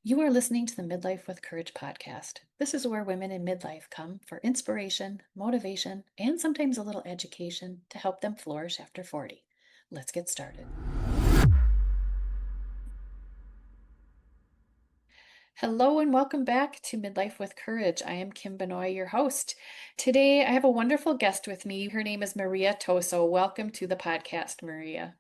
You are listening to the Midlife with Courage podcast. This is where women in midlife come for inspiration, motivation, and sometimes a little education to help them flourish after 40. Let's get started. Hello and welcome back to Midlife with Courage. I am Kim Benoit, your host. Today I have a wonderful guest with me. Her name is Maria Toso. Welcome to the podcast, Maria.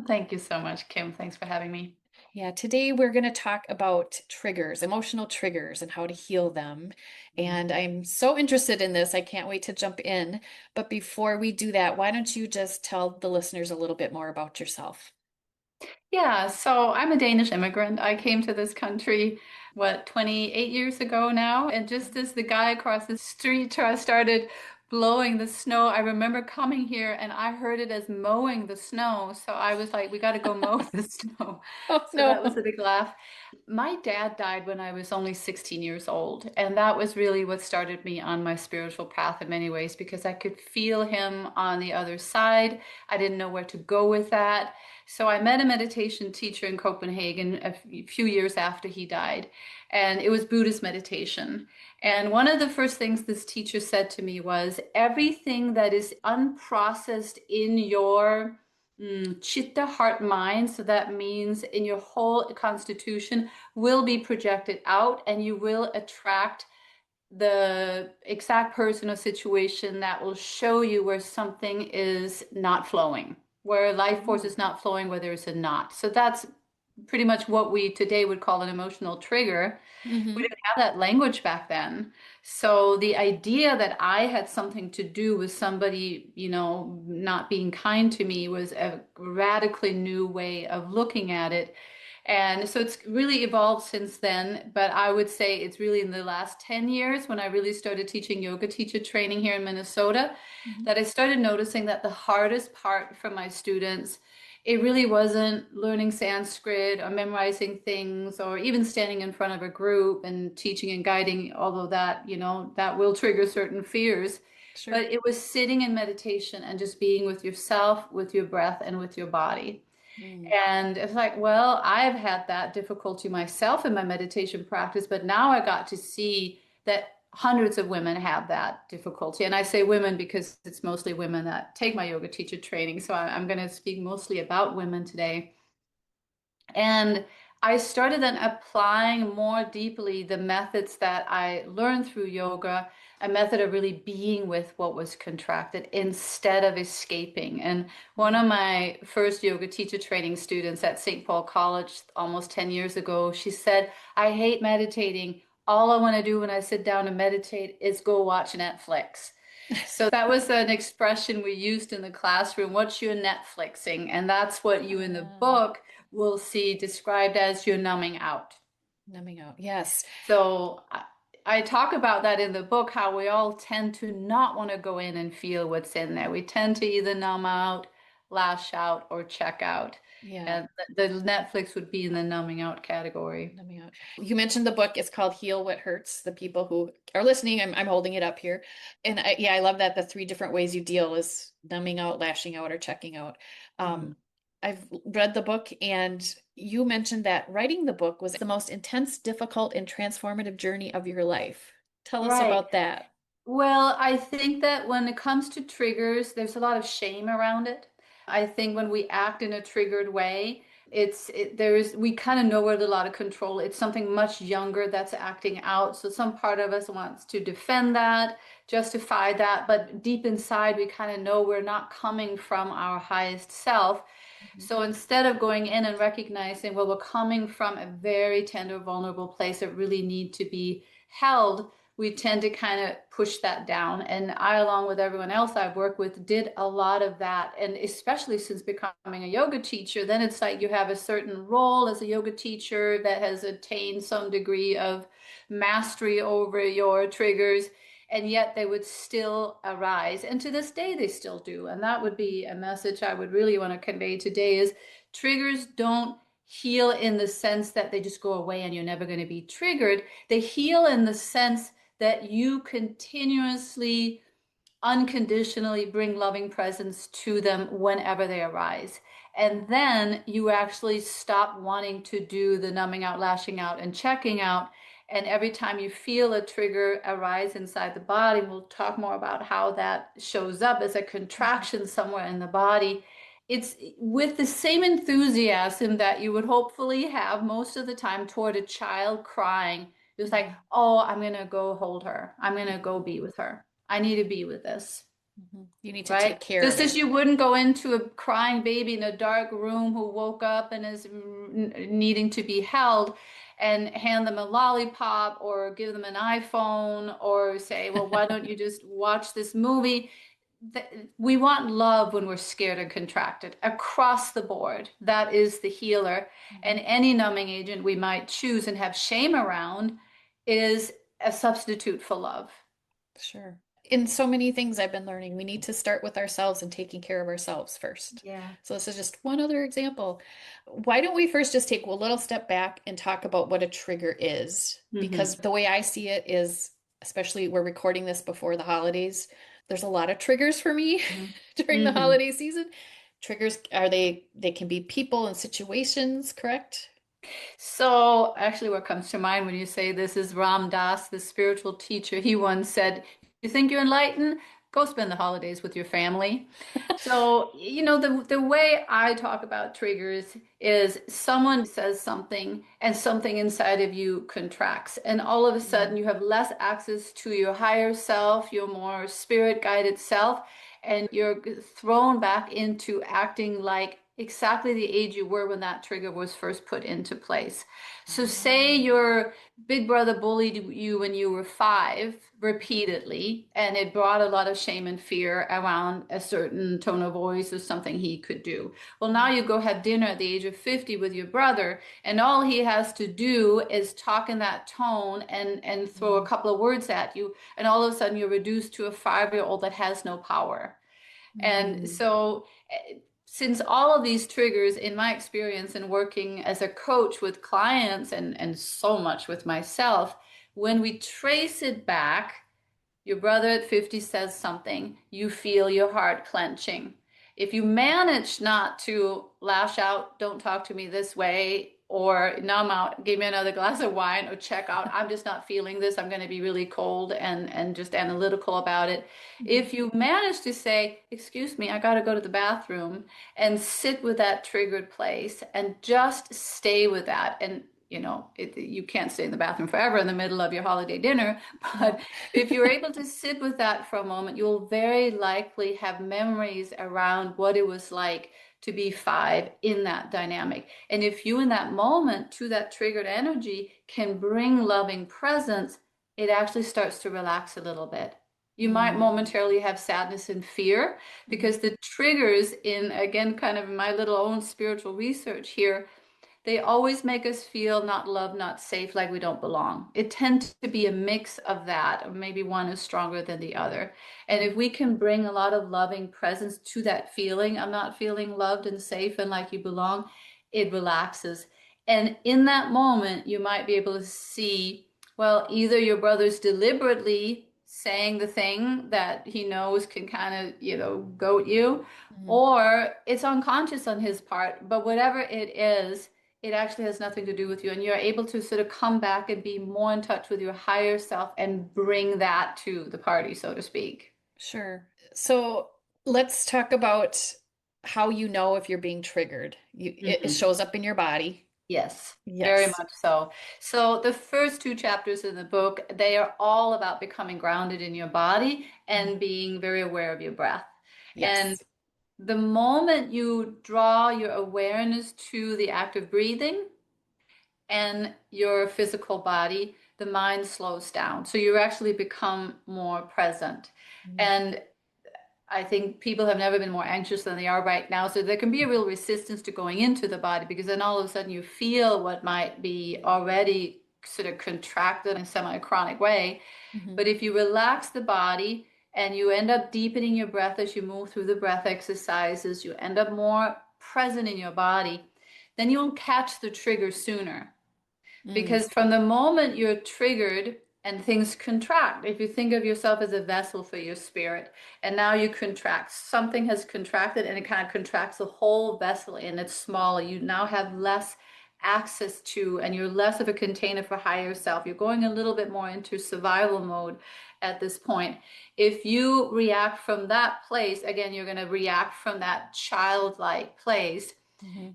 Thank you so much, Kim. Thanks for having me. Yeah, today we're going to talk about triggers, emotional triggers, and how to heal them. And I'm so interested in this. I can't wait to jump in. But before we do that, why don't you just tell the listeners a little bit more about yourself? Yeah, so I'm a Danish immigrant. I came to this country, 28 years ago now. And just as the guy across the street started blowing the snow, I remember coming here and I heard it as mowing the snow. So I was like, we got to go mow the snow. Oh, So that was no. a big laugh. My dad died when I was only 16 years old. And that was really what started me on my spiritual path in many ways because I could feel him on the other side. I didn't know where to go with that. So I met a meditation teacher in Copenhagen few years after he died, and it was Buddhist meditation. And one of the first things this teacher said to me was, everything that is unprocessed in your chitta, heart, mind, so that means in your whole constitution, will be projected out, and you will attract the exact person or situation that will show you where something is not flowing, where life force is not flowing, where there's a knot. So that's pretty much what we today would call an emotional trigger. We Hmm. didn't have that language back then. So the idea that I had something to do with somebody, not being kind to me was a radically new way of looking at it. And so it's really evolved since then, but I would say it's really in the last 10 years when I really started teaching yoga teacher training here in Minnesota that I started noticing that the hardest part for my students, it really wasn't learning Sanskrit or memorizing things or even standing in front of a group and teaching and guiding, although that, that will trigger certain fears. Sure. But it was sitting in meditation and just being with yourself, with your breath, and with your body. Mm. And it's like, well, I've had that difficulty myself in my meditation practice, but now I got to see that hundreds of women have that difficulty. And I say women because it's mostly women that take my yoga teacher training. So I'm going to speak mostly about women today. And I started then applying more deeply the methods that I learned through yoga, a method of really being with what was contracted instead of escaping. And one of my first yoga teacher training students at St. Paul College almost 10 years ago, she said, I hate meditating. All I want to do when I sit down to meditate is go watch Netflix. So that was an expression we used in the classroom. What's your Netflixing? And that's what you in the Ah, book will see described as your numbing out. numbing out. Yes. So I talk about that in the book, how we all tend to not want to go in and feel what's in there. We tend to either numb out, lash out, or check out. Yeah. And the Netflix would be in the numbing out category. Numbing out. You mentioned the book. It's called Heal What Hurts. The people who are listening, I'm holding it up here. And yeah, I love that the three different ways you deal is numbing out, lashing out, or checking out. Mm. Um, I've read the book, and you mentioned that writing the book was the most intense, difficult, and transformative journey of your life. Tell us Right. about that. Well, I think that when it comes to triggers, there's a lot of shame around it. I think when we act in a triggered way, we kind of know we're a lot of control. It's something much younger that's acting out. So some part of us wants to defend that, justify that, but deep inside we kind of know we're not coming from our highest self. Mhm. So instead of going in and recognizing, well, we're coming from a very tender, vulnerable place that really need to be held, we tend to kind of push that down. And I, along with everyone else I've worked with, did a lot of that. And especially since becoming a yoga teacher, then it's like you have a certain role as a yoga teacher that has attained some degree of mastery over your triggers. And yet they would still arise. And to this day, they still do. And that would be a message I would really want to convey today is triggers don't heal in the sense that they just go away and you're never going to be triggered. They heal in the sense that you continuously, unconditionally bring loving presence to them whenever they arise. And then you actually stop wanting to do the numbing out, lashing out, and checking out. And every time you feel a trigger arise inside the body, we'll talk more about how that shows up as a Mhm. contraction somewhere in the body. It's with the same enthusiasm that you would hopefully have most of the time toward a child crying. It's like, Mhm. oh, I'm going to go hold her. I'm going to go Mhm. be with her. I need to be with this. Mhm. You need to Right? take care of Just as it. you wouldn't go into a crying baby in a dark room who woke up and is needing to be held and hand them a lollipop or give them an iPhone or say, well, why don't you just watch this movie? We want love when we're scared and contracted across the board. That is the healer. And Mhm. any numbing agent we might choose and have shame around is a substitute for love. Sure. In so many things I've been learning, we need to start with ourselves and taking care of ourselves first. Yeah. So this is just one other example. Why don't we first just take a little step back and talk about what a trigger is? Hmm. Because the way I see it is, especially we're recording this before the holidays, there's a lot of triggers for me during the Hmm. holiday season. Triggers are they can be people and situations, correct? So, actually, what comes to mind when you say this is Ram Dass, the spiritual teacher. He once said, "You think you're enlightened? Go spend the holidays with your family." So, the way I talk about triggers is someone says something and something inside of you contracts, and all of a sudden Mm, you have less access to your higher self, your more spirit guided self, and you're thrown back into acting like exactly the age you were when that trigger was first put into place. So, say mm, your big brother bullied you when you were 5 mhm, repeatedly, and it brought a lot of shame and fear around a certain tone of voice or something he could do. Well, now mhm, you go have dinner at the age of 50 with your brother, and all he has to do is talk in that tone and throw a mm, couple of words at you, and all of a sudden you're reduced to a 5-year-old that has no power. And mm, so, since all of these triggers, in my experience in working as a coach with clients and so much with myself, when we trace it back, your brother at 50 says something, you feel your heart clenching. If you manage not to lash out, don't talk to me this way, or numb out, give me another glass of wine, or check out, I'm just not feeling this, I'm going to be really cold and just analytical about it. mhm, If you manage to say, excuse me, I got to go to the bathroom, and sit with that triggered place and just stay with that. And you can't stay in the bathroom forever in the middle of your holiday dinner, but no. if you're able to sit with that for a moment, you'll very likely have memories around what it was like to be 5 in that dynamic. And if you, in that moment, to that triggered energy, can bring loving presence, it actually starts to relax a little bit. You might Mm, momentarily have sadness and fear mhm, because the triggers, in again, kind of my little own spiritual research here, they always make us feel not loved, not safe, like we don't belong. It tends to be a mix of that, or maybe one is stronger than the other. And if mm, we can bring a lot of loving presence to that feeling of not feeling loved and safe and like you belong, it relaxes. And in that moment, you might be able to see, well, either your brother's deliberately saying the thing that he knows can kind of, goat you, mhm. or it's unconscious on his part. But whatever it is, it actually has nothing to do with you. And you're able to sort of come back and be more in touch with your higher self and bring that to the party, so to speak. Sure. So let's talk about how you know if you're being triggered. It Hmm. shows up in your body. Yes, very Yes. much so. So the first 2 chapters in the book, they are all about becoming grounded in your body Mhm. and being very aware of your breath. And Yes. the moment you draw your awareness to the act of breathing and your physical body, the mind slows down. So you actually become more present. Mhm. And I think people have never been more anxious than they are right now. So there can be a real resistance to going into the body because then all of a sudden you feel what might be already sort of contracted in a semi-chronic way. Mhm. But if you relax the body and you end up deepening your breath as you move through the breath exercises, you end up more present in your body, then you'll catch the trigger sooner. Mm. Because from the moment you're triggered, and things contract. If you think of yourself as a vessel for your spirit, and now you contract, something has contracted and it kind of contracts the whole vessel and it's smaller. You now have less access to, and you're less of a container for higher self. You're going a little bit more into survival mode at this point. If you react from that place, again, you're going to react from that childlike place. Hmm.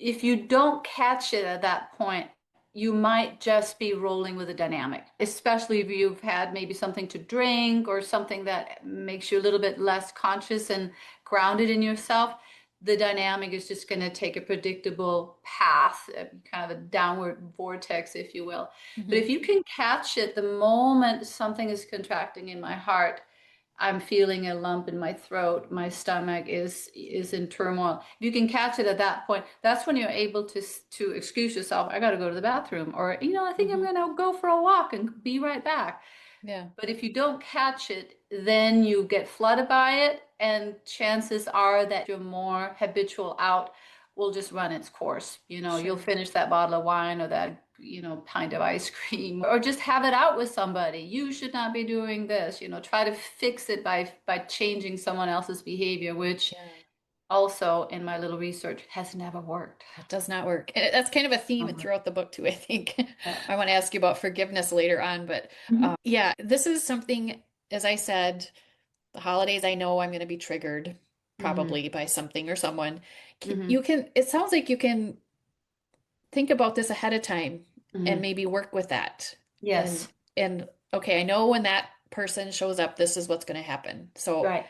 If you don't catch it at that point, you might just be rolling with a dynamic, especially if you've had maybe something to drink or something that makes you a little bit less conscious and grounded in yourself. The dynamic is just going to take a predictable path, kind of a downward vortex, if you will. But Hmm. if you can catch it the moment something is contracting in my heart, I'm feeling a lump in my throat, my stomach is in turmoil. If you can catch it at that point, that's when you're able to excuse yourself. I got to go to the bathroom, or I think I'm Hmm. going to go for a walk and be right back. Yeah. But if you don't catch it, then you get flooded by it, and chances are that your more habitual out will just run its course. You'll Sure. finish that bottle of wine or that, pint of ice cream, or just have it out with somebody. You should not be doing this. Try to fix it by changing someone else's behavior, which Yeah. also in my little research has never worked. It does not work. And that's kind of a theme Um, throughout the book too, I think. yeah. I want to ask you about forgiveness later on, but Mhm. yeah, this is something, as I said, the holidays, I know I'm going to be triggered Mhm. probably by something or someone. Mhm. You can, it sounds like you can think about this ahead of time and Mhm. maybe work with that. And, Yes. and okay, I know when that person shows up, this is what's going to happen. So Right.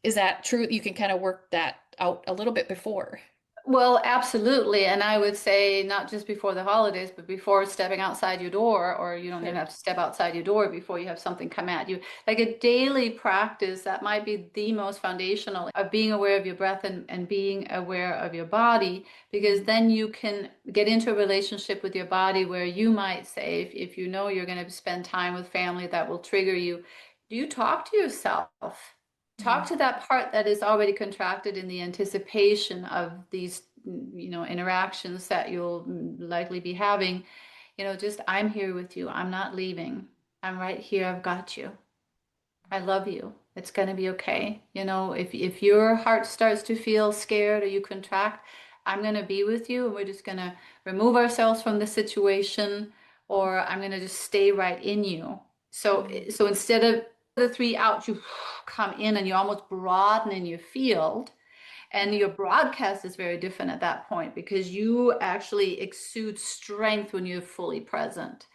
is that true? You can kind of work that out a little bit before. Well, absolutely. And I would say not just before the holidays, but before stepping outside your door, or you don't even Sure. have to step outside your door before you have something come at you. Like a daily practice that might be the most foundational of being aware of your breath and being aware of your body, because Mhm. then you can get into a relationship with your body where you might say, if you know you're going to spend time with family that will trigger you, do you talk to yourself? Talk Mhm. to that part that is already contracted in the anticipation of these, interactions that you'll likely be having. Just I'm here with you. I'm not leaving. I'm right here. I've got you. I love you. It's going to be okay. If your heart starts to feel scared or you contract, I'm going to be with you and we're just going to remove ourselves from the situation, or I'm going to just stay right in you. So Mhm. so instead of the three out, you come in and you almost broaden in your field. And Yeah. your broadcast is very different at that point because you actually exude strength when you're fully present.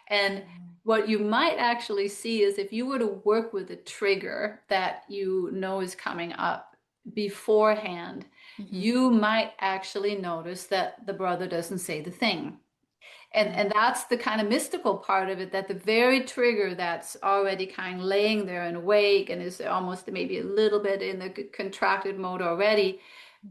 And Mhm. what you might actually see is if you were to work with a trigger that you know is coming up beforehand, Mhm. you might actually notice that the brother doesn't say the thing. And Mhm. that's the kind of mystical part of it, that the very trigger that's already kind of laying there and awake and is almost maybe a little bit in the contracted mode already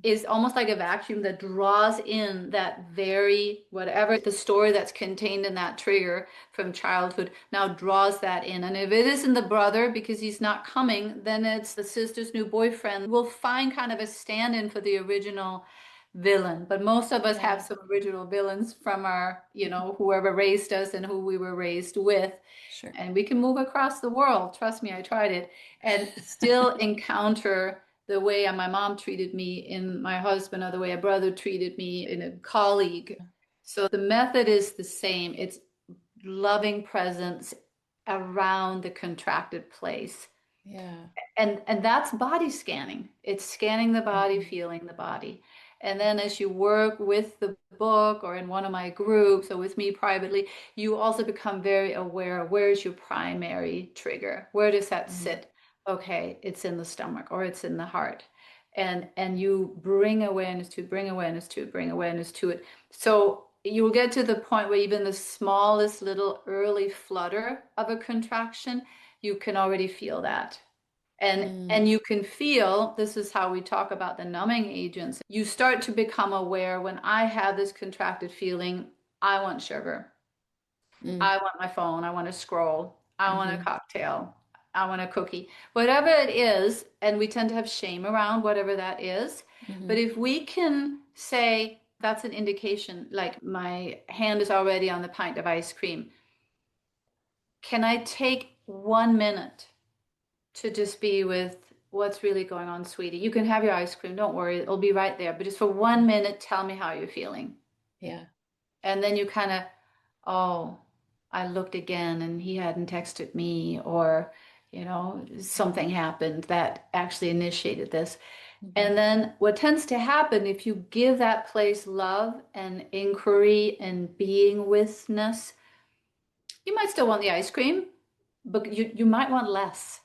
is almost like a vacuum that draws in that very whatever the story that's contained in that trigger from childhood now draws that in. And if it isn't the brother because he's not coming, then it's the sister's new boyfriend. We'll find kind of a stand-in for the original villain. But most of us have Yeah. some original villains from our, Mhm. whoever raised us and who we were raised with. Sure. And we can move across the world. Trust me, I tried it. And still encounter the way my mom treated me in my husband or the way a brother treated me in a colleague. So the method is the same. It's loving presence around the contracted place. Yeah. And that's body scanning. It's scanning the body, Mhm. feeling the body. And then as you work with the book or in one of my groups or with me privately, you also become very aware of where is your primary trigger? Where does that Mhm. sit? Okay, it's in the stomach or it's in the heart. And you bring awareness to, bring awareness to, bring awareness to it. So you will get to the point where even the smallest little early flutter of a contraction, you can already feel that. And Mm. you can feel, this is how we talk about the numbing agents. You start to become aware when I have this contracted feeling, I want sugar. Mm. I want my phone. I want to scroll. I want a Mhm. cocktail. I want a cookie. Whatever it is, and we tend to have shame around whatever that is. But Mhm. if we can say that's an indication, like my hand is already on the pint of ice cream, can I take 1 minute to just be with what's really going on, sweetie? You can have your ice cream. Don't worry. It'll be right there. But just for Mhm. 1 minute, tell me how you're feeling. Yeah. And then you kind of, oh, I looked again and he hadn't texted me, or, something happened that actually initiated this. Hmm. And then what tends to happen if you give that place love and inquiry and being withness, you might still want the ice cream, but you might want less.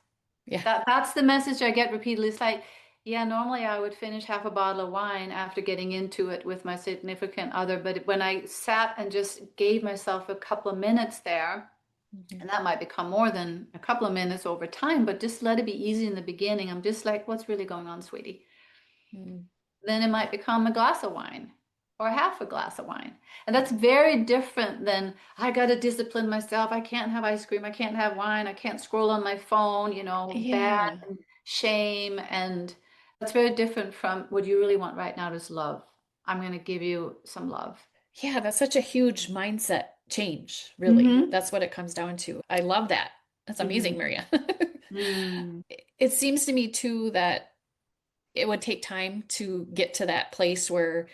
Yeah. That's the message I get repeatedly. It's like, yeah, normally I would finish half a bottle of wine after getting into it with my significant other, but when I sat and just gave myself a couple of minutes there, Hmm. and that might become more than a couple of minutes over time, but just let it be easy in the beginning. I'm just like, what's really going on, sweetie? Hmm. Then it might become a glass of wine or half a glass of wine. And that's very different than I got to discipline myself. I can't have ice cream. I can't have wine. I can't scroll on my phone, bad Yeah. and shame. And that's very different from what you really want right now is love. I'm going to give you some love. Yeah, that's such a huge mindset change, really. Mm-hmm. That's what it comes down to. I love that. That's amazing, Mm-hmm. Maria. Mm. It seems to me too that it would take time to get to that place where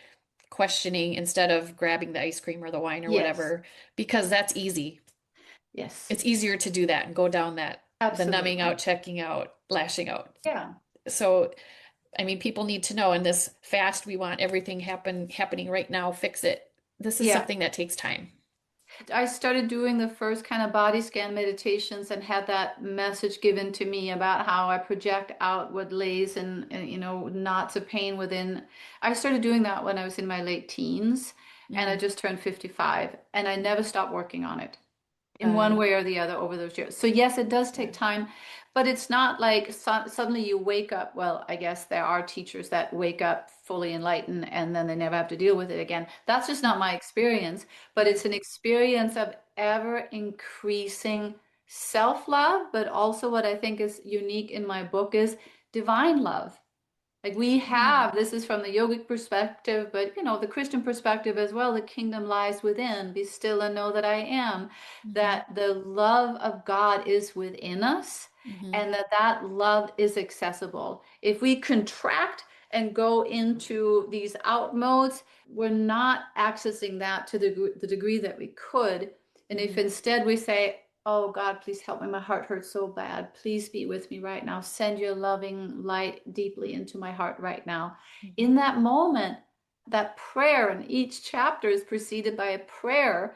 questioning instead of grabbing the ice cream or the wine or Yes. whatever, because that's easy. Yes. It's easier to do that and go down the numbing Absolutely. out, checking out, lashing out. Yeah. So, I mean, people need to know in this fast, we want everything happening right now, fix it. This is Yeah. something that takes time. I started doing the first kind of body scan meditations and had that message given to me about how I project out what lays and knots of pain within. I started doing that when I was in my late teens, and I Mm. just turned 55, and I never stopped working on it in one Uh, way or the other over those years. So yes, it does yeah. take time, but it's not like suddenly you wake up. Well, I guess there are teachers that wake up fully enlightened and then they never have to deal with it again. That's just not Mm. my experience, but Yeah. it's an experience of ever increasing self-love, but also what I think is unique in my book is divine love. Like we Yeah. have, this is from the yogic perspective, but the Christian perspective as well, the kingdom lies within. Be still and know that I am. Hmm. That the love of God is within us Hmm. and that love is accessible. If we contract and go into these out modes, we're not accessing that to the degree that we could. And if Hmm. instead we say, oh God, please help me. My heart hurts so bad. Please be with me right now. Send your loving light deeply into my heart right now. Hmm. In that moment, that prayer, and each chapter is preceded by a prayer,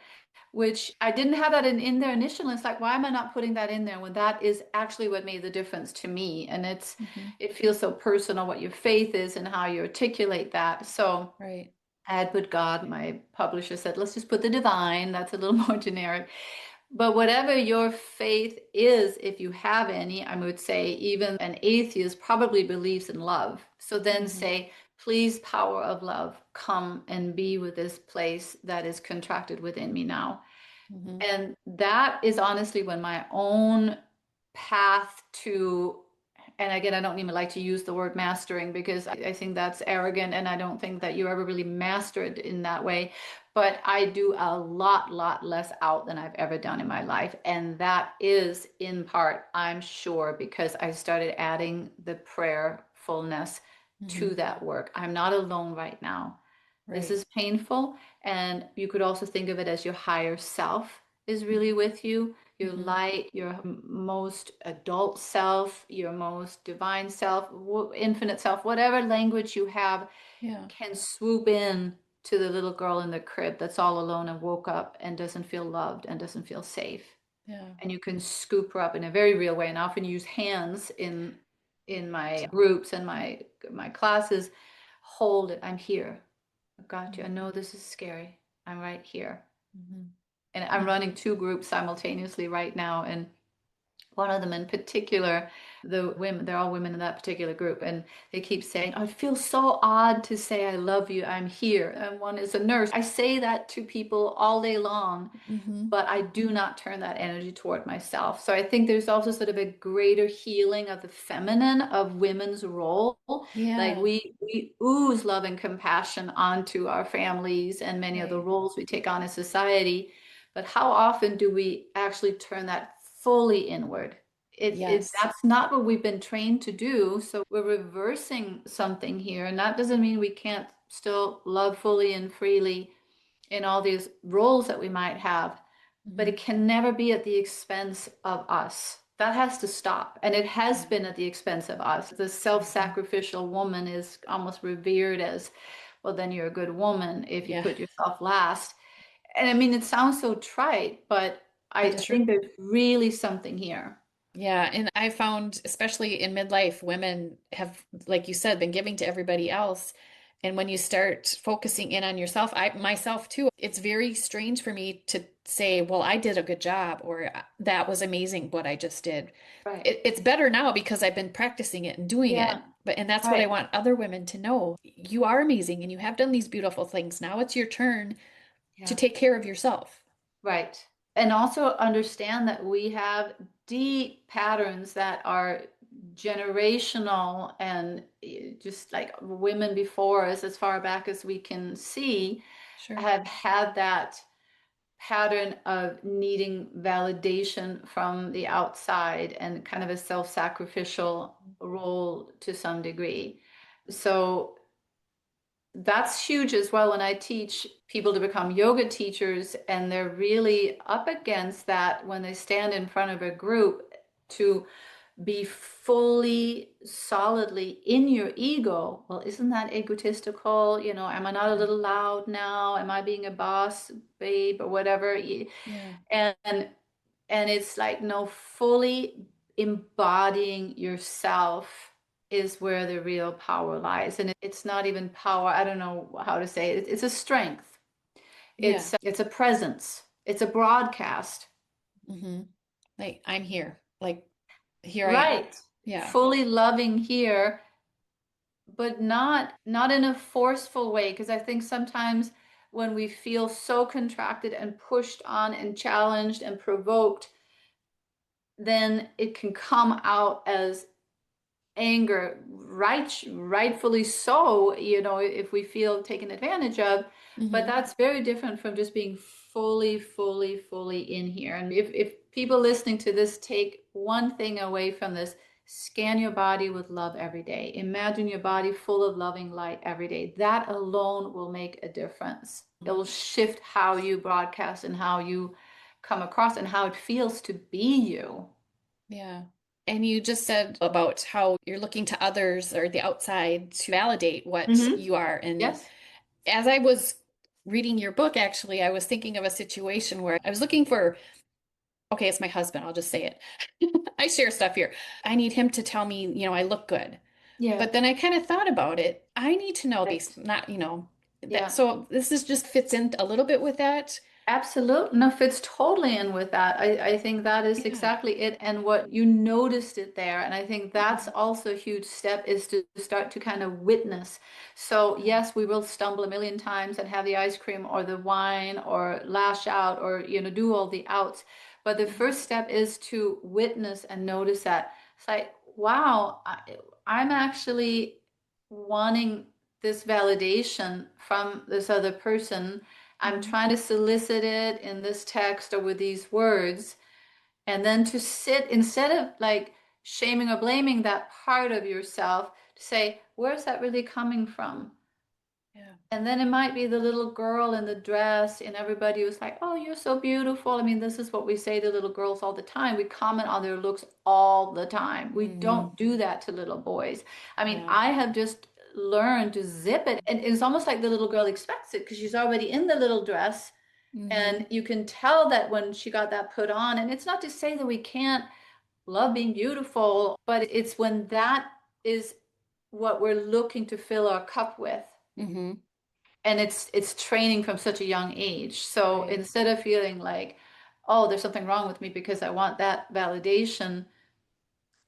which I didn't have that in there initially. It's like, why am I not putting that in there when that is actually what made the difference to me? And Hmm. it feels so personal what your faith is and how you articulate that. So Right. I had put God, my publisher said, let's just put the divine. That's a little more generic. But whatever your faith is, if you have any, I would say even an atheist probably believes in love. So then Hmm. say, please, power of love, come and be with this place that is contracted within me now. Hmm. And that is honestly when my own path to, and again, I don't even like to use the word mastering because I think that's arrogant and I don't think that you ever really master it in that way. But I do a lot less out than I've ever done in my life. And that is in part, I'm sure, because I started adding the prayerfulness Hmm. to that work. I'm not alone right now. This Right. is painful. And you could also think of it as your higher self is really with you, your Hmm. light, your most adult self, your most divine self, infinite self, whatever language you have Yeah. can swoop in to the little girl in the crib that's all alone and woke up and doesn't feel loved and doesn't feel safe. Yeah. And you can scoop her up in a very real way. And I often use hands in my groups and my classes. Hold it. I'm here. I've got you. I know this is scary. I'm right here. Hmm. And I'm running two groups simultaneously right now. And one of them in particular, the women, they're all women in that particular group, and they keep saying, oh, it feels so odd to say I love you, I'm here. And one is a nurse. I say that to people all day long, Hmm. but I do not turn that energy toward myself. So I think there's also sort of a greater healing of the feminine of women's role. Like Yeah. we ooze love and compassion onto our families and many of the Right. roles we take on in society. But how often do we actually turn that fully inward. Yes. That's not what we've been trained to do. So we're reversing something here. And that doesn't mean we can't still love fully and freely in all these roles that we might have, but it Hmm. can never be at the expense of us. That has to stop. And it has Yeah. been at the expense of us. The Hmm. self-sacrificial woman is almost revered as, well, then you're a good woman if you Yeah. put yourself last. And I mean, it sounds so trite, but But I it's true. think there's really something here. Yeah, and I found, especially in midlife, women have, like you said, been giving to everybody else. And when you start focusing in on yourself, I myself too, it's very strange for me to say, well, I did a good job, or that was amazing what I just did. Right. It's better now because I've been practicing it and doing it. Yeah. But and that's what I Right. want other women to know. You are amazing and you have done these beautiful things. Now it's your turn to Yeah. take care of yourself. Right. And also understand that we have deep patterns that are generational and just like women before us, as far back as we can see, Sure. have had that pattern of needing validation from the outside and kind of a self-sacrificial role to some degree. So that's huge as well when I teach people to become yoga teachers, and they're really up against that when they stand in front of a group to be fully, solidly in your ego. Well, isn't that egotistical? You know, am I not a little loud now? Am I being a boss, babe, or whatever? Yeah. And it's like, no, fully embodying yourself is where the real power lies. And it's not even power, I don't know how to say it. It's a strength. Yeah. It's a presence. It's a broadcast. Hmm. Like I'm here. Like here I am. Right. Yeah. Fully loving here, but not in a forceful way. Because I think sometimes when we feel so contracted and pushed on and challenged and provoked, then it can come out as anger, rightfully so, you know, if we feel taken advantage of. But Hmm. that's very different from just being fully, fully, fully in here. And if people listening to this take one thing away from this, scan your body with love every day. Imagine your body full of loving light every day. That alone will make a difference. It will shift how you broadcast and how you come across and how it feels to be you. Yeah. And you just said about how you're looking to others or the outside to validate what Hmm. you are. And Yes. as I was reading your book, actually, I was thinking of a situation where I was looking for, okay, it's my husband, I'll just say it. I share stuff here. I need him to tell me, I look good. Yeah. But then I kind of thought about it. I need to know these, Right. not, that. Yeah. So this is just fits in a little bit with that. Absolutely. No, fits totally in with that. I think that is Yeah. exactly it. And what you noticed it there. And I think that's Mhm. also a huge step is to start to kind of witness. So yes, we will stumble a million times and have the ice cream or the wine or lash out or, do all the outs. But the Mhm. first step is to witness and notice that. It's like, wow, I'm actually wanting this validation from this other person. I'm Mhm. trying to solicit it in this text or with these words, and then to sit instead of like shaming or blaming that part of yourself, to say, where's that really coming from? Yeah. And then it might be the little girl in the dress, and everybody was like, oh, you're so beautiful. I mean, this is what we say to little girls all the time. We comment on their looks all the time. We Hmm. don't do that to little boys. I mean, Yeah. I have just learned to zip it. And it's almost like the little girl expects it because she's already in the little dress. Hmm. And you can tell that when she got that put on. And it's not to say that we can't love being beautiful, but it's when that is what we're looking to fill our cup with, Hmm. and it's training from such a young age. So Right. instead of feeling like, oh, there's something wrong with me because I want that validation,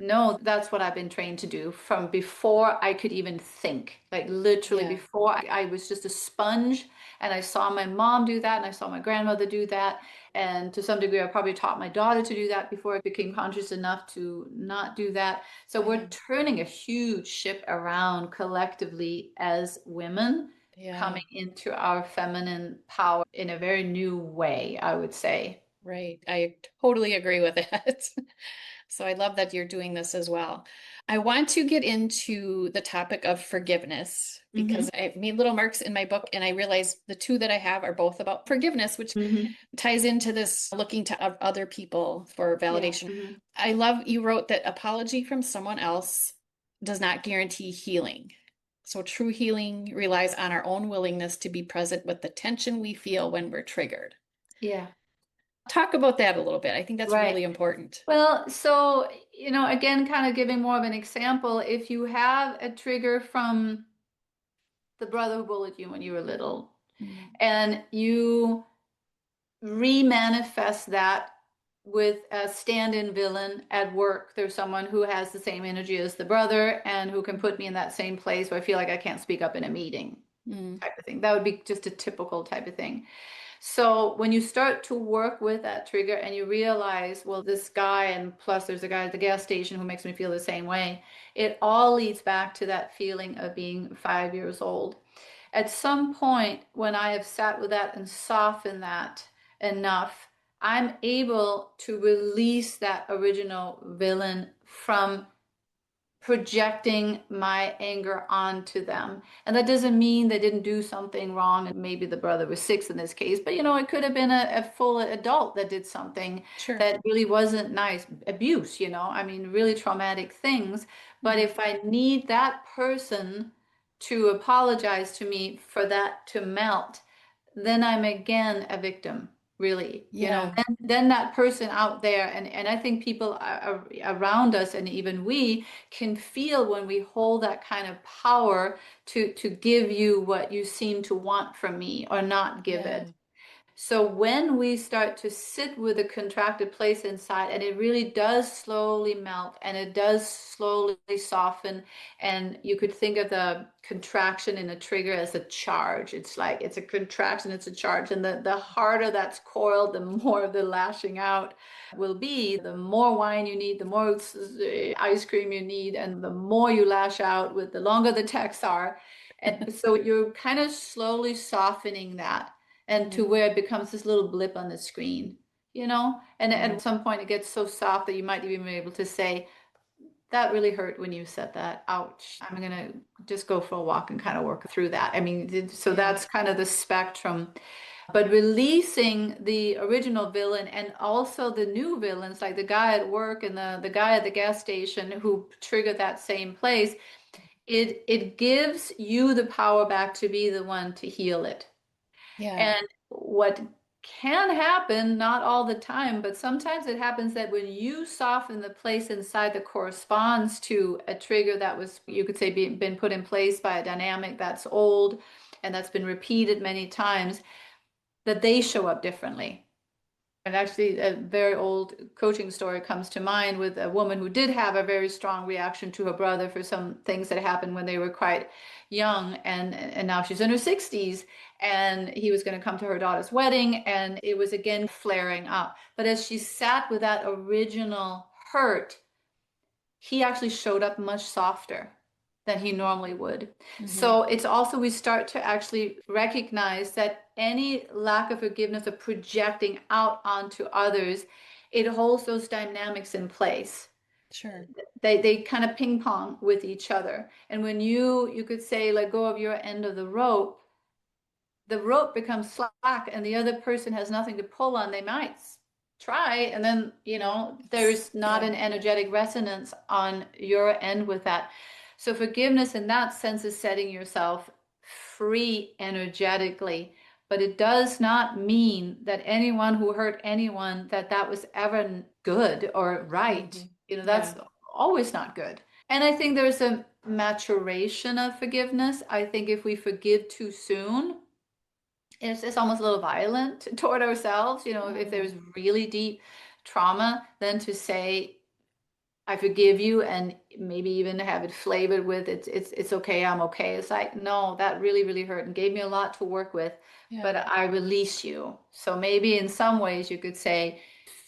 no, that's what I've been trained to do from before I could even think. Like literally Yeah. before I was just a sponge, and I saw my mom do that and I saw my grandmother do that. And to some degree, I probably taught my daughter to do that before I became conscious enough to not do that. So we're Yeah. turning a huge ship around collectively as women, Yeah. coming into our feminine power in a very new way, I would say. Right. I totally agree with that. So I love that you're doing this as well. I want to get into the topic of forgiveness Hmm. because I've made little marks in my book and I realize the two that I have are both about forgiveness, which Hmm. ties into this looking to other people for Yeah. validation. Hmm. I love you wrote that apology from someone else does not guarantee healing. So true healing relies on our own willingness to be present with the tension we feel when we're triggered. Yeah. Talk about that a little bit. I think that's Right. really important. Well, so, again, kind of giving more of an example, if you have a trigger from the brother who bullied you when you were little, Mm. and you remanifest that with a stand-in villain at work. There's someone who has the same energy as the brother and who can put me in that same place where I feel like I can't speak up in a meeting Mm. type of thing. That would be just a typical type of thing. So when you start to work with that trigger and you realize, well, this guy, and plus there's a guy at the gas station who makes me feel the same way, it all leads back to that feeling of being 5 years old. At some point, when I have sat with that and softened that enough, I'm able to release that original villain from projecting my anger onto them. And that doesn't mean they didn't do something wrong. And maybe the brother was six in this case, but it could have been a full adult that did something Sure. that really wasn't nice. Abuse, I mean, really traumatic things. But Mhm. if I need that person to apologize to me for that to melt, then I'm again a victim, really. Yeah. Then that person out there, and I think people around us, and even we, can feel when we hold that kind of power to give you what you seem to want from me or not give Yeah. it. So when we start to sit with a contracted place inside, and it really does slowly melt and it does slowly soften, and you could think of the contraction in a trigger as a charge. It's like it's a contraction, it's a charge. And the harder that's coiled, the more the lashing out will be. The more wine you need, the more ice cream you need, and the more you lash out with, the longer the texts are. And so you're kind of slowly softening that, and to Mm. where it becomes this little blip on the screen. And Mm. at some point it gets so soft that you might even be able to say, that really hurt when you said that. Ouch. I'm going to just go for a walk and kind of work through that. I mean, so Yeah. that's kind of the spectrum. But releasing the original villain and also the new villains, like the guy at work and the guy at the gas station who triggered that same place, it gives you the power back to be the one to heal it. Yeah. And what can happen, not all the time, but sometimes it happens that when you soften the place inside that corresponds to a trigger that was, you could say, been put in place by a dynamic that's old and that's been repeated many times, that they show up differently. And actually, a very old coaching story comes to mind with a woman who did have a very strong reaction to her brother for some things that happened when they were quite young. And now she's in her 60s, and he was going to come to her daughter's wedding, and it was again flaring up. But as she sat with that original hurt, he actually showed up much softer than he normally would. Hmm. So it's also, we start to actually recognize that any lack of forgiveness of projecting out onto others, it holds those dynamics in place. Sure. They kind of ping pong with each other. And when you could say, let go of your end of the rope becomes slack and the other person has nothing to pull on. They might try, and then there's not Yeah. an energetic resonance on your end with that. So forgiveness in that sense is setting yourself free energetically, but it does not mean that anyone who hurt anyone, that was ever good or right. Hmm. That's Yeah. always not good. And I think there's a maturation of forgiveness. I think if we forgive too soon, it's almost a little violent toward ourselves. If Hmm. there's really deep trauma, then to say, I forgive you, and maybe even have it flavored with, it's okay, I'm okay. It's like, no, that really, really hurt and gave me a lot to work with, but Yeah. I release you. So maybe in some ways you could say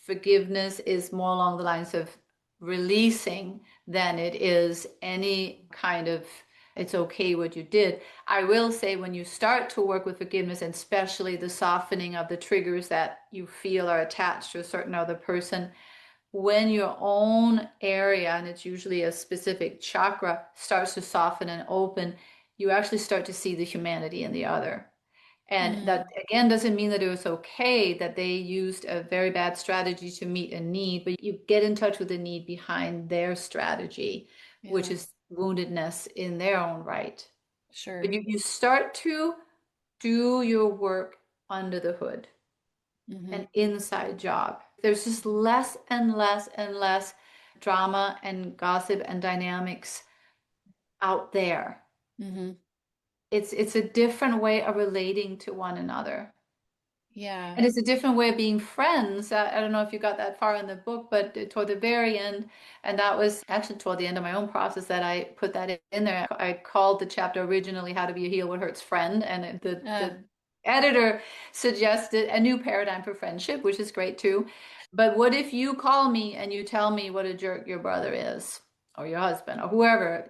forgiveness is more along the lines of releasing than it is any kind of It's okay what you did. I will say when you start to work with forgiveness, and especially the softening of the triggers that you feel are attached to a certain other person, when your own area, and it's usually a specific chakra, starts to soften and open, you actually start to see the humanity in the other. And that Mm, again doesn't mean that it was okay that they used a very bad strategy to meet a need, but you get in touch with the need behind their strategy, which yeah, is woundedness in their own right. But sure. you start to do your work under the hood, Hmm. an inside job. There's just less and less and less drama and gossip and dynamics out there. Hmm. It's a different way of relating to one another. Yeah. And it's a different way of being friends. I don't know if you got that far in the book, but toward the very end, and that was actually toward the end of my own process that I put that in there. I called the chapter originally "How to Be a Heal What Hurts Friend," and Uh, the editor suggested a new paradigm for friendship, which is great too. But what if you call me and you tell me what a jerk your brother is, or your husband, or whoever,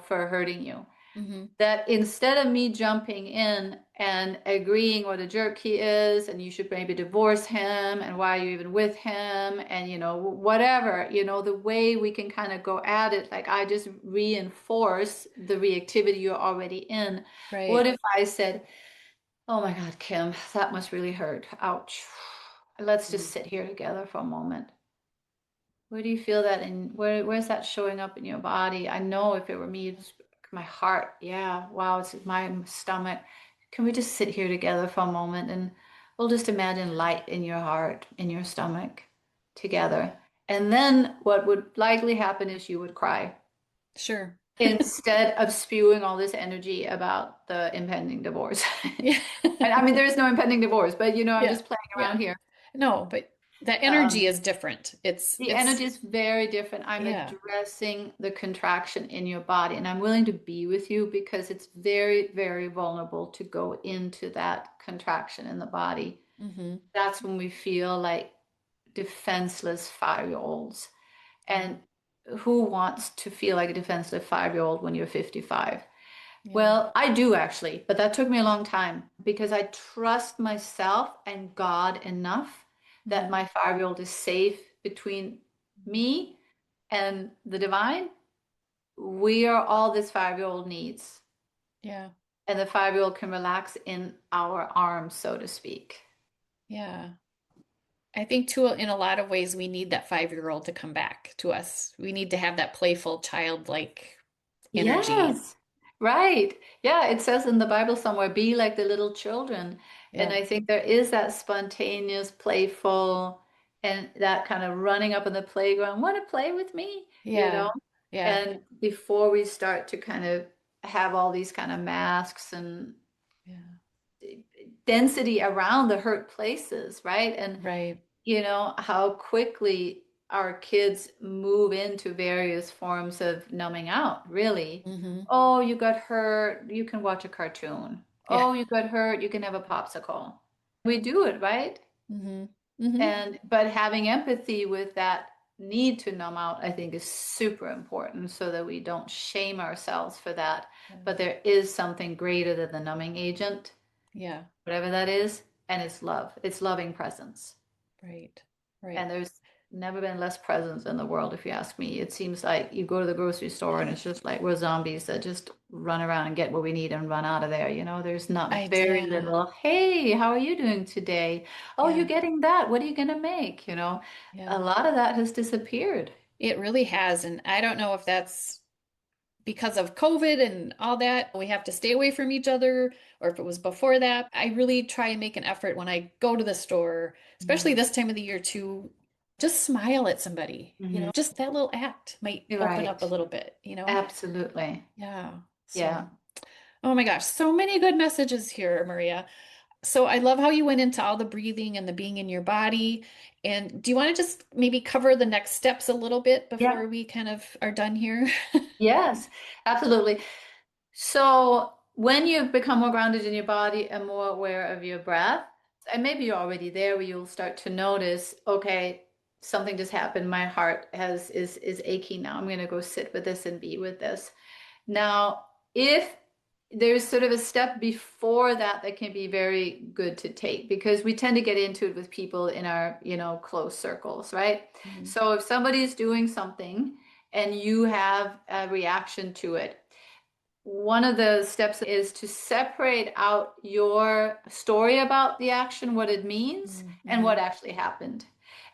for hurting you? hmm. That instead of me jumping in and agreeing what a jerk he is and you should maybe divorce him and why are you even with him and whatever, the way we can kind of go at it, like I just reinforce the reactivity you're already in. What Right. if I said, oh my God, Kim, that must really hurt, ouch, let's just Mm. sit here together for a moment. Where do you feel that in where's that showing up in your body? I know if it were me, it's my heart. Yeah, wow, it's my stomach. Can we just sit here together for a moment and we'll just imagine light in your heart, in your stomach together. And then what would likely happen is you would cry Sure. instead of spewing all this energy about the impending divorce. Yeah. And I mean, there is no impending divorce, but I'm Yeah. just playing Yeah. around here. No, but that energy Um, is different. The It's, energy is very different. I'm yeah. addressing the contraction in your body, and I'm willing to be with you because it's very, very vulnerable to go into that contraction in the body. Hmm. That's when we feel like defenseless 5-year-olds. Yeah. And who wants to feel like a defenseless 5-year-old when you're 55? Yeah. Well, I do actually, but that took me a long time because I trust myself and God enough that Hmm. my 5-year-old is safe between me and the divine. We are all this 5-year-old needs, Yeah. and the 5-year-old can relax in our arms, so to speak. Yeah. I think too, in a lot of ways, we need that 5-year-old to come back to us. We need to have that playful, childlike energy. Yes, right. Yeah, it says in the Bible somewhere, be like the little children. And Yeah. I think there is that spontaneous, playful, and that kind of running up in the playground, want to play with me, you know? Yeah. Yeah. And before we start to kind of have all these kind of masks and Yeah. density around the hurt places, right? And Right. how quickly our kids move into various forms of numbing out, really. Hmm. Oh, you got hurt, you can watch a cartoon. Yeah. Oh, you got hurt, you can have a popsicle. We do it, right? Hmm. Hmm. And but having empathy with that need to numb out, I think is super important so that we don't shame ourselves for that. But there is something greater than the numbing agent, Yeah. whatever that is, and it's love. It's loving presence. Right. And Right. there's never been less presence in the world, if you ask me. It seems like you go to the grocery store and it's just like we're zombies that just run around and get what we need and run out of there. There's not very Yeah. little, hey, how are you doing today? Oh, you're Yeah. getting that. What are you going to make? A Yeah. lot of that has disappeared. It really has. And I don't know if that's because of COVID and all that, we have to stay away from each other, or if it was before that. I really try and make an effort when I go to the store, especially Mm. this time of the year, to just smile at somebody. Hmm. Just that little act might You're open up a right. little bit. Absolutely. Yeah. So, Yeah. oh my gosh, so many good messages here, Maria. So I love how you went into all the breathing and the being in your body. And do you want to just maybe cover the next steps a little bit Yeah. before we kind of are done here? Yes, absolutely. So when you become more grounded in your body and more aware of your breath, and maybe you're already there where you'll start to notice, okay, something just happened. My heart is aching now. I'm going to go sit with this and be with this. Now, if there's sort of a step before that that can be very good to take because we tend to get into it with people in our, close circles, right? Mhm. So if somebody's doing something and you have a reaction to it, one of the steps is to separate out your story about the action, what it means, and what Mhm. actually happened.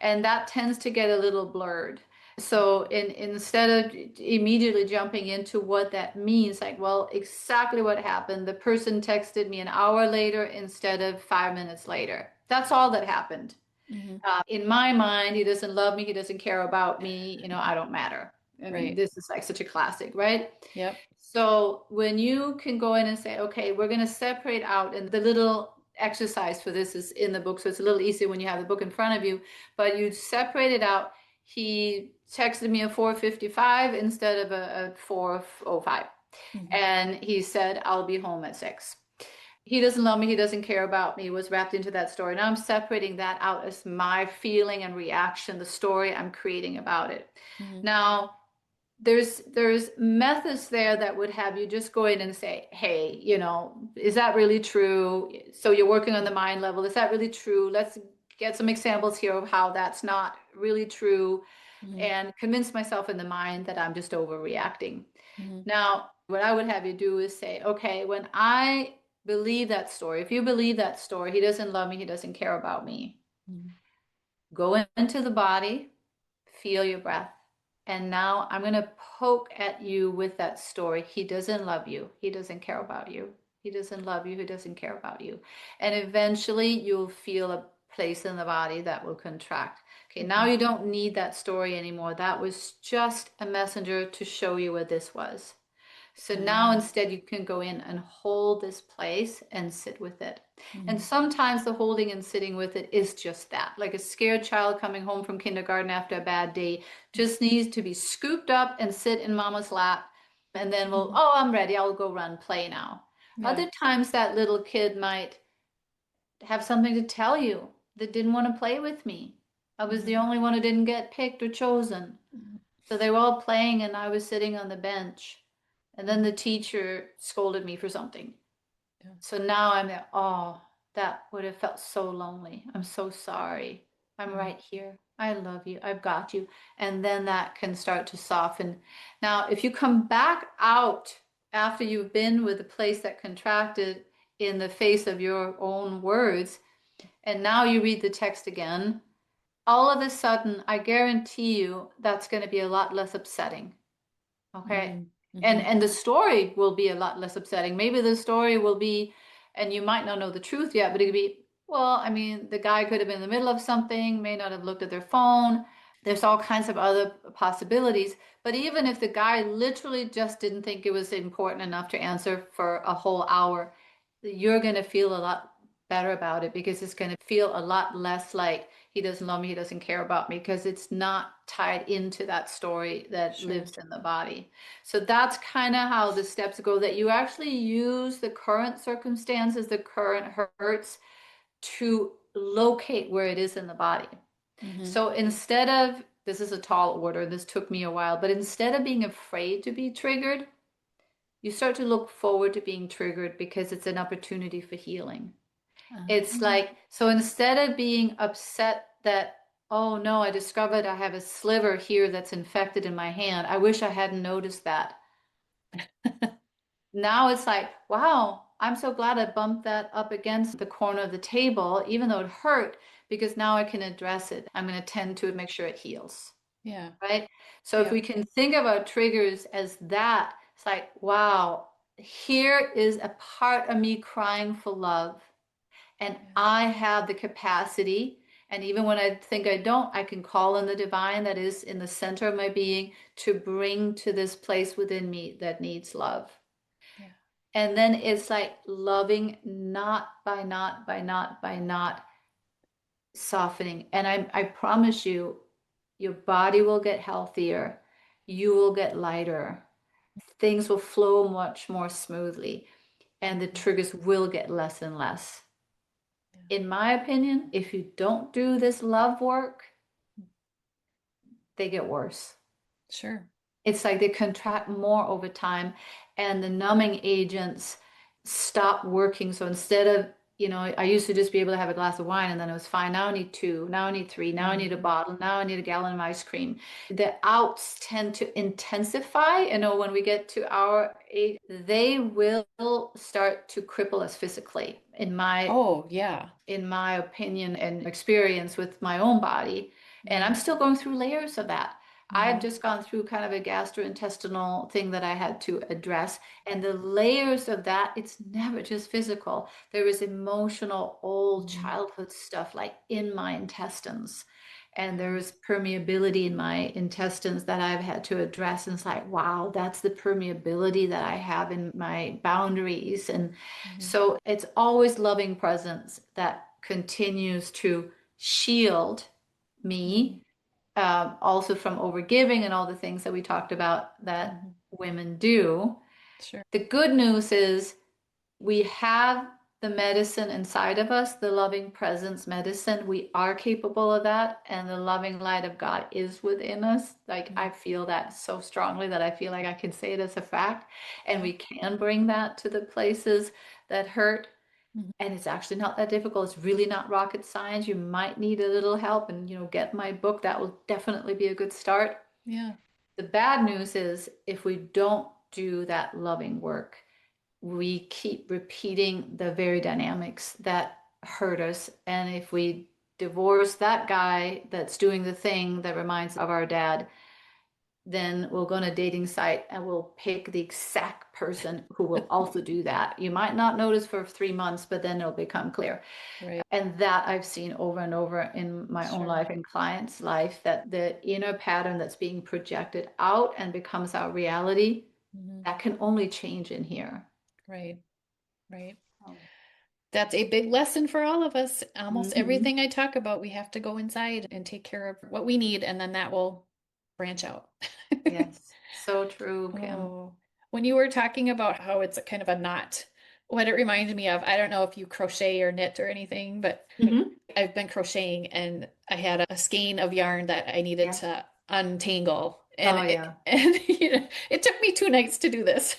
And that tends to get a little blurred. So instead of immediately jumping into what that means, like, well, exactly what happened. The person texted me an hour later instead of 5 minutes later. That's all that happened. Mhm. In my mind, he doesn't love me, he doesn't care about me, I don't matter. I mean, Right. this is like such a classic, right? Yep. So when you can go in and say, okay, we're going to separate out, and the little exercise for this is in the book, so it's a little easier when you have the book in front of you, but you separate it out. He texted me a 4:55 instead of a 4:05. Mhm. And he said, I'll be home at 6. He doesn't love me, he doesn't care about me was wrapped into that story. Now I'm separating that out as my feeling and reaction, the story I'm creating about it. Mhm. Now, there's methods there that would have you just go in and say, hey, is that really true? So you're working on the mind level. Is that really true? Let's get some examples here of how that's not really true Mhm. and convince myself in the mind that I'm just overreacting. Mhm. Now, what I would have you do is say, okay, when I believe that story, if you believe that story, he doesn't love me, he doesn't care about me, Mhm. go into the body, feel your breath. And now I'm going to poke at you with that story. He doesn't love you. He doesn't care about you. He doesn't love you. He doesn't care about you. And eventually you'll feel a place in the body that will contract. Okay, now Mhm. you don't need that story anymore. That was just a messenger to show you what this was. So now Um, instead you can go in and hold this place and sit with it. And mhm. sometimes the holding and sitting with it is just that. Like a scared child coming home from kindergarten after a bad day just needs to be scooped up and sit in mama's lap. And then we'll, Mhm. oh, I'm ready. I'll go run play now. Yeah. Other times that little kid might have something to tell you that didn't want to play with me. I was the Mhm. only one who didn't get picked or chosen. Mhm. So they were all playing and I was sitting on the bench. And then the Mhm. teacher scolded me for something. Yeah. So now I'm there, oh, that would have felt so lonely. I'm so sorry. I'm Mhm. right here. I love you. I've got you. And then that can start to soften. Now, if you come back out after you've been with the place that contracted in the face of your own words, and now you read the text again, all of a sudden, I guarantee you that's going to be a lot less upsetting. Okay. Mhm. And Mhm. and the story will be a lot less upsetting. Maybe the story will be, and you might not know the truth yet, but it could be, well, I mean, the guy could have been in the middle of something, may not have looked at their phone. There's all kinds of other possibilities. But even if the guy literally just didn't think it was important enough to answer for a whole hour, you're going to feel a lot better about it because it's going to feel a lot less like he doesn't love me, he doesn't care about me, because it's not tied into that story that Sure. lives in the body. So that's kind of how the steps go, that you actually use the current circumstances, the current hurts to locate where it is in the body. Mhm. So instead of, this is a tall order, this took me a while, but instead of being afraid to be triggered, you start to look forward to being triggered because it's an opportunity for healing. It's Um, like, so instead of being upset that, oh no, I discovered I have a sliver here that's infected in my hand. I wish I hadn't noticed that. Now it's like, wow, I'm so glad I bumped that up against the corner of the table, even though it hurt, because now I can address it. I'm going to tend to it, make sure it heals. yeah. Right? So if we Yep. can think of our triggers as that, it's like, wow, here is a part of me crying for love. And Yeah. I have the capacity. And even when I think I don't, I can call on the divine that is in the center of my being to bring to this place within me that needs love. Yeah. And then it's like loving not softening. And I promise you, your body will get healthier. You will get lighter. Things will flow much more smoothly. And the Mhm. triggers will get less and less. Yeah. In my opinion, if you don't do this love work, they get worse. Sure. it's like they contract more over time, and the numbing agents stop working. So instead of, I used to just be able to have a glass of wine and then it was fine. Now I need two, now I need three, now I need a Mhm. bottle, now I need a gallon of ice cream. The outs tend to intensify. When we get to our age, they will start to cripple us physically, Oh, yeah. in my opinion and experience with my own body. And I'm Mhm. still going through layers of that. I've Mhm. just gone through kind of a gastrointestinal thing that I had to address. And the layers of that, it's never just physical. There is emotional, old Mhm. childhood stuff like in my intestines. And Yeah. there's permeability in my intestines that I've had to address. And it's like, wow, that's the permeability that I have in my boundaries. And Mhm. so it's always loving presence that continues to shield Mhm. me, also from overgiving and all the things that we talked about that Mhm. women do. Sure. The good news is we have the medicine inside of us, the loving presence medicine. We are capable of that, and the loving light of God is within us. Like I Mhm. feel that so strongly that I feel like I can say it as a fact, and Yeah. we can bring that to the places that hurt. Mhm. And it's actually not that difficult. It's really not rocket science. You might need a little help and, get my book. That will definitely be a good start. Yeah. The bad news is if we don't do that loving work, we keep repeating the very dynamics that hurt us. And if we divorce that guy that's doing the thing that reminds of our dad, then we'll go on a dating site and we'll pick the exact person who will also do that. You might not notice for 3 months, but then it'll become clear. Right. And that I've seen over and over in my own Sure. life and clients' life, that the inner pattern that's being projected out and becomes our reality, Mhm. that can only change in here. Right. Right. Um, That's a big lesson for all of us. Almost mhm. everything I talk about, we have to go inside and take care of what we need, and then that will branch out. Yes, so true, Kim. Oh, when you were talking about how it's a kind of a knot, what it reminded me of, I don't know if you crochet or knit or anything, but Hmm. I've been crocheting and I had a skein of yarn that I needed Yeah. to untangle. Oh, And yeah. it took me 2 nights to do this.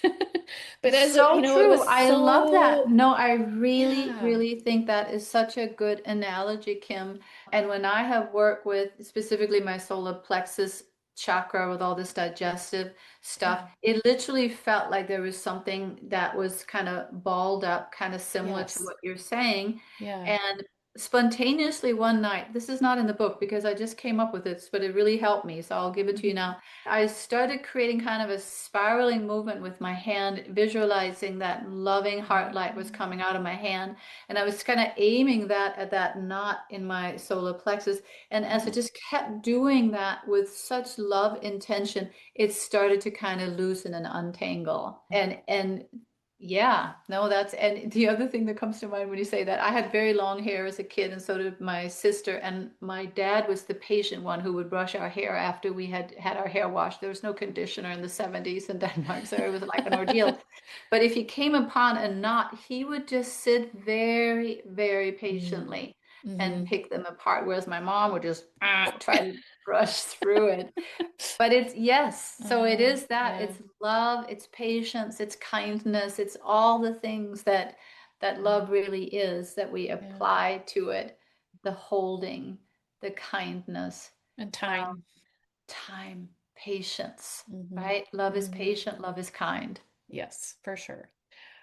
But So it true. was I love that. so, No, I really, yeah, really think that is such a good analogy, Kim. And when I have worked with specifically my solar plexus chakra with all this digestive stuff, yeah, it literally felt like there was something that was kind of balled up, kind of similar to yes, what you're saying. yeah. And spontaneously one night, this is not in the book because I just came up with this, but it really helped me. So I'll give it to you Mhm, now. I started creating kind of a spiraling movement with my hand, visualizing that loving heart light was mhm, coming out of my hand. And I was kind of aiming that at that knot in my solar plexus. And as I mhm, just kept doing that with such love intention, it started to kind of loosen and untangle. And yeah, no, and the other thing that comes to mind when you say that, I had very long hair as a kid, and so did my sister. And my dad was the patient one who would brush our hair after we had had our hair washed. There was no conditioner in the 70s in Denmark, so it was like an ordeal. But if he came upon a knot, he would just sit very, very mhm, patiently and mhm. pick them apart, whereas my mom would just try to brush through it. But it's yes, so it is that. Yeah, It's love, it's patience, it's kindness, it's all the things that yeah, love really is that we yeah. apply to it. The holding, the kindness, And um, time. time, patience, Hmm. right? Love is Hmm. patient, love is kind. Yes, for sure.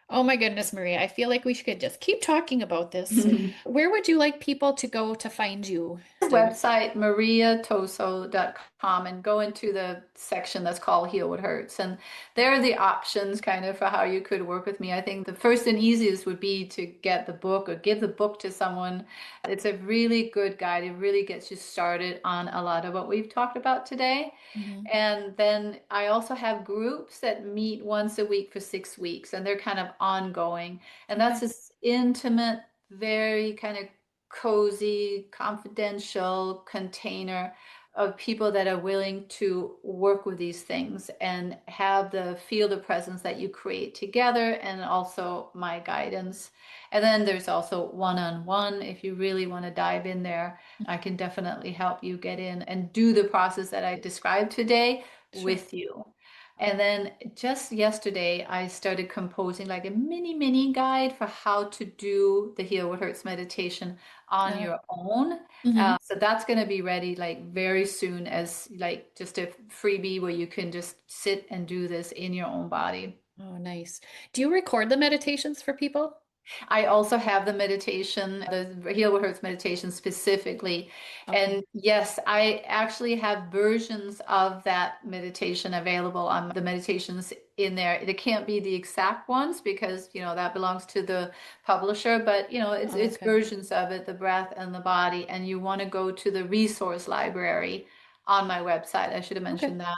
Oh my goodness, Maria. I feel like we should just keep talking about this. Where would you like people to go to find you? Website mariatoso.com and go into the section that's called Heal What Hurts. And there are the options kind of for how you could work with me. I think the first and easiest would be to get the book or give the book to someone. It's a really good guide. It really gets you started on a lot of what we've talked about today. Hmm. And then I also have groups that meet once a week for 6 weeks, and they're kind of ongoing. And that's Okay. this intimate, very kind of cozy, confidential container of people that are willing to work with these things and have the field of presence that you create together, and also my guidance. And then there's also one-on-one. If you really want to dive in there, I can definitely help you get in and do the process that I described today Sure. with you. And then just yesterday, I started composing like a mini guide for how to do the Heal What Hurts meditation on Uh, your own. hmm. So that's going to be ready like very soon, as like just a freebie where you can just sit and do this in your own body. Oh, nice. Do you record the meditations for people? I also have the meditation, the Heal What Hurts meditation specifically. And Okay. yes, I actually have versions of that meditation available on the meditations in there. They can't be the exact ones because, that belongs to the publisher, but it's Okay. versions of it, the breath and the body. And you want to go to the resource library on my website. I should have Okay. mentioned that.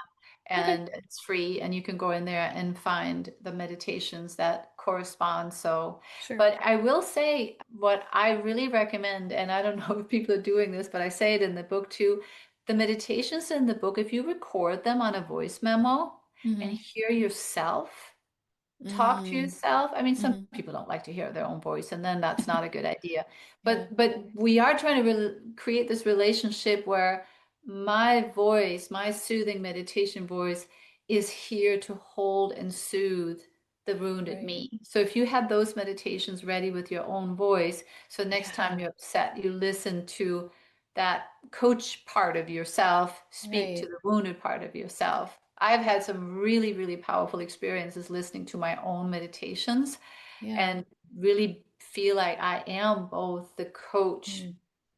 Okay. And it's free, and you can go in there and find the meditations that correspond. So, Sure. but I will say what I really recommend, and I don't know if people are doing this, but I say it in the book too. The meditations in the book, if you record them on a voice memo and Hmm. hear yourself talk to Mm. yourself. I mean, some Hmm. people don't like to hear their own voice, and then that's not a good idea. Yeah. But we are trying to create this relationship where my voice, my soothing meditation voice, is here to hold and soothe the wounded Right. me. So if you had those meditations ready with your own voice, so next time Yeah. you're upset, you listen to that coach part of yourself speak to Right. the wounded part of yourself. I've had some really powerful experiences listening to my own meditations, Yeah. and really feel like I am both the coach, Mm.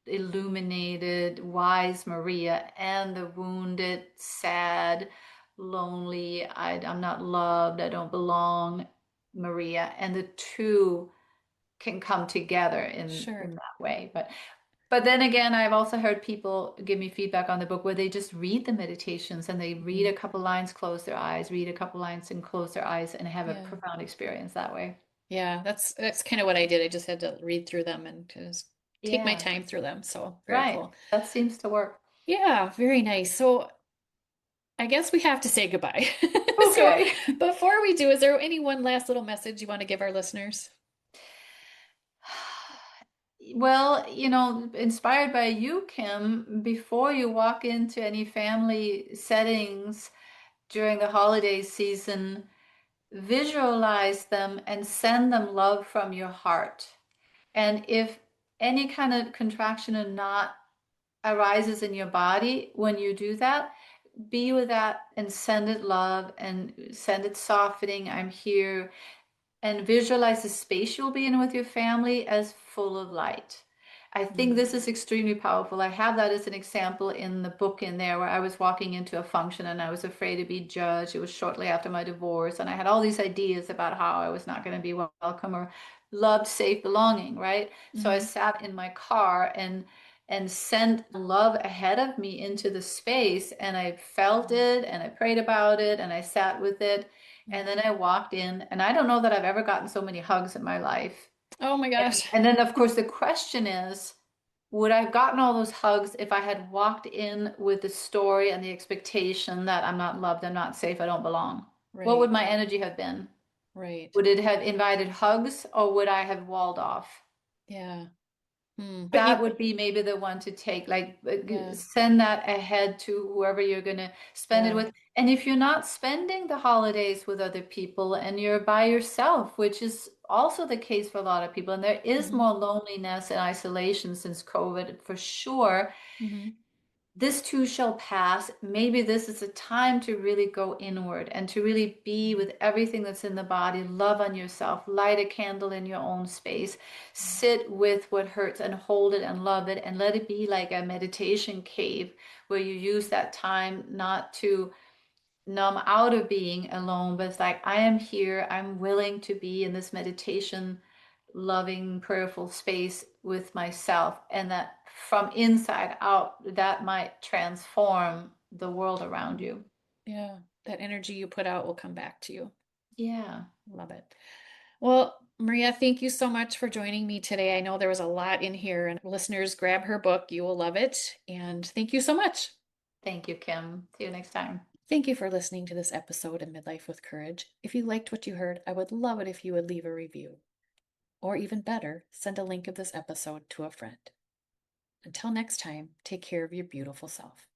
illuminated, wise Maria, and the wounded, sad, lonely, I'm not loved, I don't belong Maria. And the two can come together in Sure. that way. But then again, I've also heard people give me feedback on the book where they just read the meditations, and they read Mhm. a couple lines, close their eyes, read a couple lines and close their eyes, and have a Yeah. profound experience that way. Yeah. That's kind of what I did. I just had to read through them and just take my Yeah, time through them. So very right. cool. That seems to work. Yeah, very nice. So I guess we have to say goodbye. So Okay. before we do, is there any one last little message you want to give our listeners? Well, inspired by you, Kim, before you walk into any family settings during the holiday season, visualize them and send them love from your heart. And if any kind of contraction or knot arises in your body when you do that, be with that and send it love and send it softening. I'm here. And visualize the space you'll be in with your family as full of light. I think Mm, this is extremely powerful. I have that as an example in the book in there, where I was walking into a function and I was afraid to be judged. It was shortly after my divorce, and I had all these ideas about how I was not going to be welcome or loved, safe, belonging, right? So I hmm. sat in my car and sent love ahead of me into the space, and I felt it and I prayed about it and I sat with it. And Mm. then I walked in, and I don't know that I've ever gotten so many hugs in my life. Oh my And, gosh. and then, of course, the question is, would I have gotten all those hugs if I had walked in with the story and the expectation that I'm not loved, I'm not safe, I don't belong? What would Right. my energy have been? Right. Would it have invited hugs, or would I have walled off? Yeah. Mm. But That you, would be maybe the one to take, like yeah. send that ahead to whoever you're going to spend it Yeah. with. And if you're not spending the holidays with other people and you're by yourself, which is also the case for a lot of people, and there is Hmm. more loneliness and isolation since COVID for sure, Hmm. this too shall pass. Maybe this is a time to really go inward and to really be with everything that's in the body. Love on yourself, light a candle in your own space, sit with what hurts and hold it and love it, and let it be like a meditation cave where you use that time not to numb out of being alone, but it's like, I am here, I'm willing to be in this meditation, loving, prayerful space with myself. And that from inside out, that might transform the world around you. Yeah. That energy you put out will come back to you. Yeah. Love it. Well, Maria, thank you so much for joining me today. I know there was a lot in here, and listeners, grab her book. You will love it. And thank you so much. Thank you, Kim. See you next time. Thank you for listening to this episode of Midlife with Courage. If you liked what you heard, I would love it if you would leave a review. Or even better, send a link of this episode to a friend. Until next time, take care of your beautiful self.